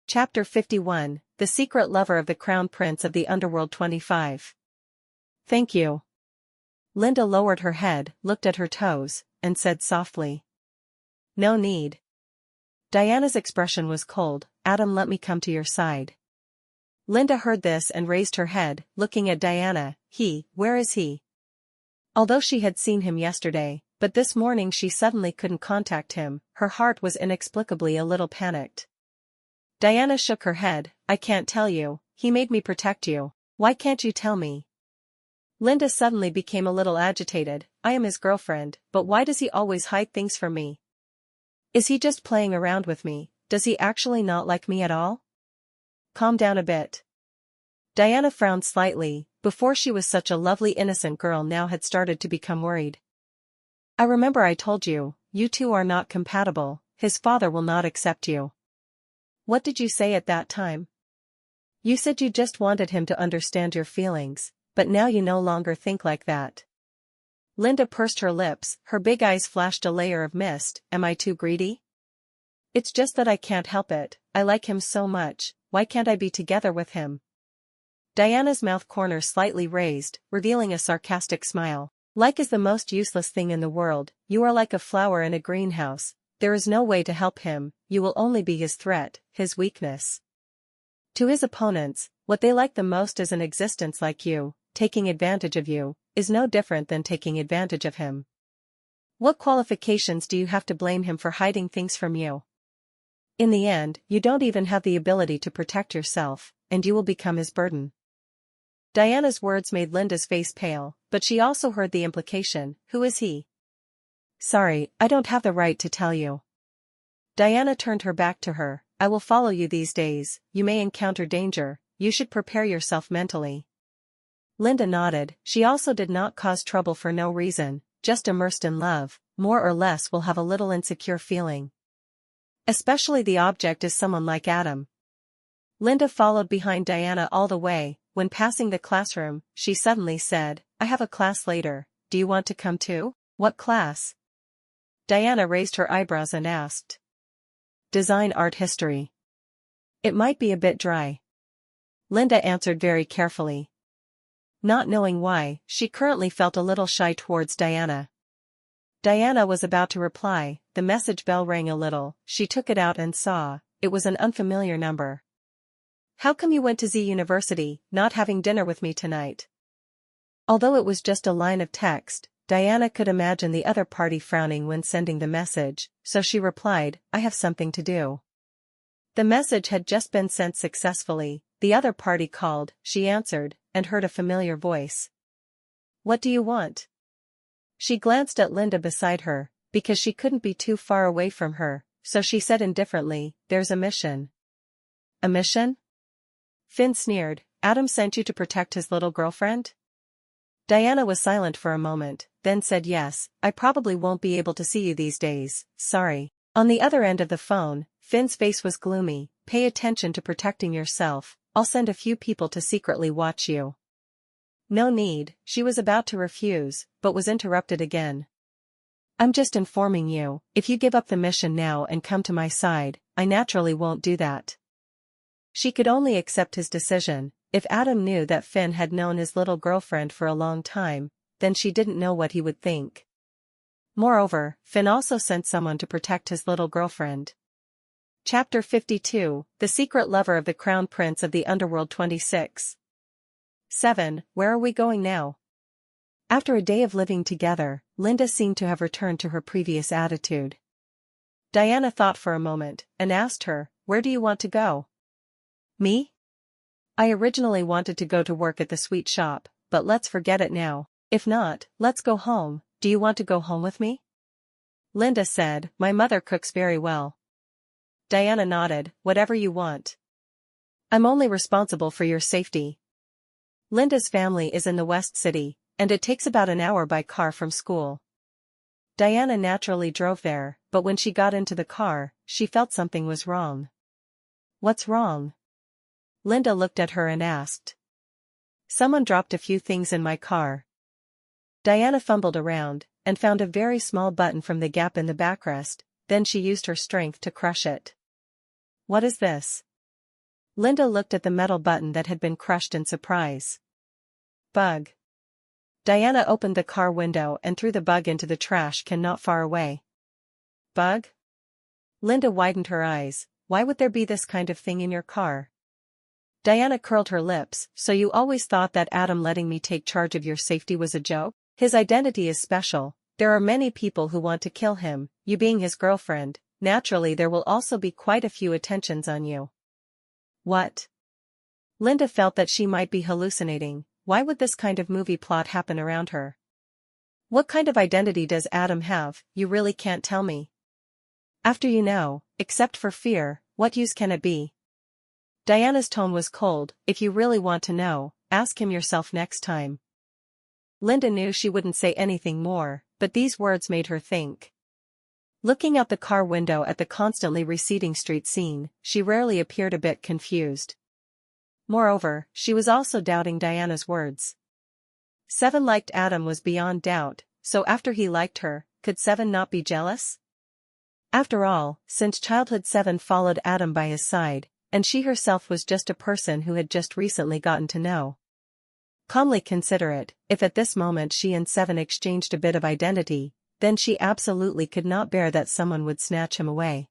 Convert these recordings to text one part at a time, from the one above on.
Chapter 51, The Secret Lover of the Crown Prince of the Underworld 25. Thank you. Linda lowered her head, looked at her toes, and said softly. No need. Diana's expression was cold. Adam, let me come to your side. Linda heard this and raised her head, looking at Diana. Where is he? Although she had seen him yesterday, but this morning she suddenly couldn't contact him, her heart was inexplicably a little panicked. Diana shook her head. I can't tell you, he made me protect you. Why can't you tell me? Linda suddenly became a little agitated. I am his girlfriend, but why does he always hide things from me? Is he just playing around with me? Does he actually not like me at all? Calm down a bit. Diana frowned slightly. Before she was such a lovely innocent girl, now had started to become worried. I remember I told you, you two are not compatible, his father will not accept you. What did you say at that time? You said you just wanted him to understand your feelings, but now you no longer think like that. Linda pursed her lips, her big eyes flashed a layer of mist. Am I too greedy? It's just that I can't help it, I like him so much, why can't I be together with him? Diana's mouth corner slightly raised, revealing a sarcastic smile. Like is the most useless thing in the world, you are like a flower in a greenhouse. There is no way to help him, you will only be his threat, his weakness. To his opponents, what they like the most is an existence like you. Taking advantage of you is no different than taking advantage of him. What qualifications do you have to blame him for hiding things from you? In the end, you don't even have the ability to protect yourself, and you will become his burden. Diana's words made Linda's face pale, but she also heard the implication. Who is he? Sorry, I don't have the right to tell you. Diana turned her back to her. I will follow you these days, you may encounter danger, you should prepare yourself mentally. Linda nodded. She also did not cause trouble for no reason, just immersed in love, more or less will have a little insecure feeling. Especially the object is someone like Adam. Linda followed behind Diana all the way. When passing the classroom, she suddenly said, I have a class later, do you want to come too? What class? Diana raised her eyebrows and asked. Design art history. It might be a bit dry. Linda answered very carefully. Not knowing why, she currently felt a little shy towards Diana. Diana was about to reply, the message bell rang a little, she took it out and saw, it was an unfamiliar number. How come you went to Z University, not having dinner with me tonight? Although it was just a line of text, Diana could imagine the other party frowning when sending the message, so she replied, I have something to do. The message had just been sent successfully, the other party called, she answered, and heard a familiar voice. What do you want? She glanced at Linda beside her, because she couldn't be too far away from her, so she said indifferently, there's a mission. A mission? Finn sneered, Adam sent you to protect his little girlfriend? Diana was silent for a moment, then said yes, I probably won't be able to see you these days, sorry. On the other end of the phone, Finn's face was gloomy, pay attention to protecting yourself, I'll send a few people to secretly watch you. No need, she was about to refuse, but was interrupted again. I'm just informing you, if you give up the mission now and come to my side, I naturally won't do that. She could only accept his decision. If Adam knew that Finn had known his little girlfriend for a long time, then she didn't know what he would think. Moreover, Finn also sent someone to protect his little girlfriend. Chapter 52, The Secret Lover of the Crown Prince of the Underworld 26. 7. Where are we going now? After a day of living together, Linda seemed to have returned to her previous attitude. Diana thought for a moment, and asked her, where do you want to go? Me? I originally wanted to go to work at the sweet shop, but let's forget it now. If not, let's go home. Do you want to go home with me? Linda said, my mother cooks very well. Diana nodded, whatever you want. I'm only responsible for your safety. Linda's family is in the West City, and it takes about an hour by car from school. Diana naturally drove there, but when she got into the car, she felt something was wrong. What's wrong? Linda looked at her and asked. Someone dropped a few things in my car. Diana fumbled around, and found a very small button from the gap in the backrest, then she used her strength to crush it. What is this? Linda looked at the metal button that had been crushed in surprise. Bug. Diana opened the car window and threw the bug into the trash can not far away. Bug? Linda widened her eyes. Why would there be this kind of thing in your car? Diana curled her lips. So you always thought that Adam letting me take charge of your safety was a joke? His identity is special. There are many people who want to kill him, you being his girlfriend. Naturally there will also be quite a few attentions on you. What? Linda felt that she might be hallucinating. Why would this kind of movie plot happen around her? What kind of identity does Adam have? You really can't tell me. After you know, except for fear, what use can it be? Diana's tone was cold. If you really want to know, ask him yourself next time. Linda knew she wouldn't say anything more, but these words made her think. Looking out the car window at the constantly receding street scene, she rarely appeared a bit confused. Moreover, she was also doubting Diana's words. Seven liked Adam was beyond doubt, so after he liked her, could Seven not be jealous? After all, since childhood Seven followed Adam by his side, and she herself was just a person who had just recently gotten to know. Calmly considerate, if at this moment she and Seven exchanged a bit of identity, then she absolutely could not bear that someone would snatch him away.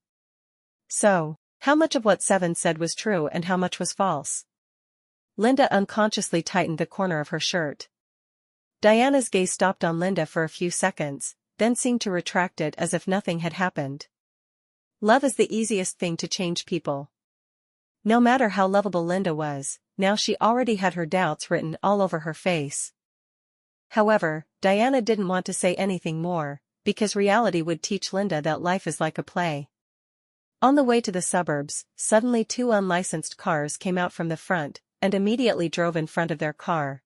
So, how much of what Seven said was true and how much was false? Linda unconsciously tightened the corner of her shirt. Diana's gaze stopped on Linda for a few seconds, then seemed to retract it as if nothing had happened. Love is the easiest thing to change people. No matter how lovable Linda was, now she already had her doubts written all over her face. However, Diana didn't want to say anything more, because reality would teach Linda that life is like a play. On the way to the suburbs, suddenly two unlicensed cars came out from the front, and immediately drove in front of their car.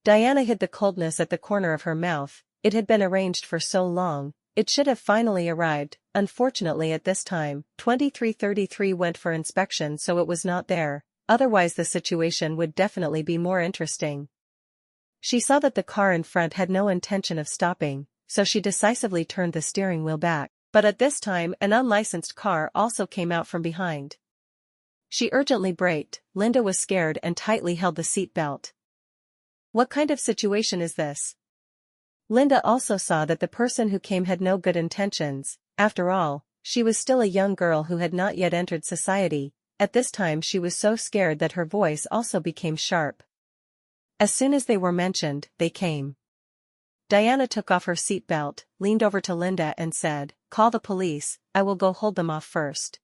Diana hid the coldness at the corner of her mouth. It had been arranged for so long, it should have finally arrived. Unfortunately at this time, 2333 went for inspection, so it was not there, otherwise the situation would definitely be more interesting. She saw that the car in front had no intention of stopping, so she decisively turned the steering wheel back, but at this time an unlicensed car also came out from behind. She urgently braked. Linda was scared and tightly held the seat belt. What kind of situation is this? Linda also saw that the person who came had no good intentions. After all, she was still a young girl who had not yet entered society. At this time she was so scared that her voice also became sharp. As soon as they were mentioned, they came. Diana took off her seat belt, leaned over to Linda and said, "Call the police, I will go hold them off first."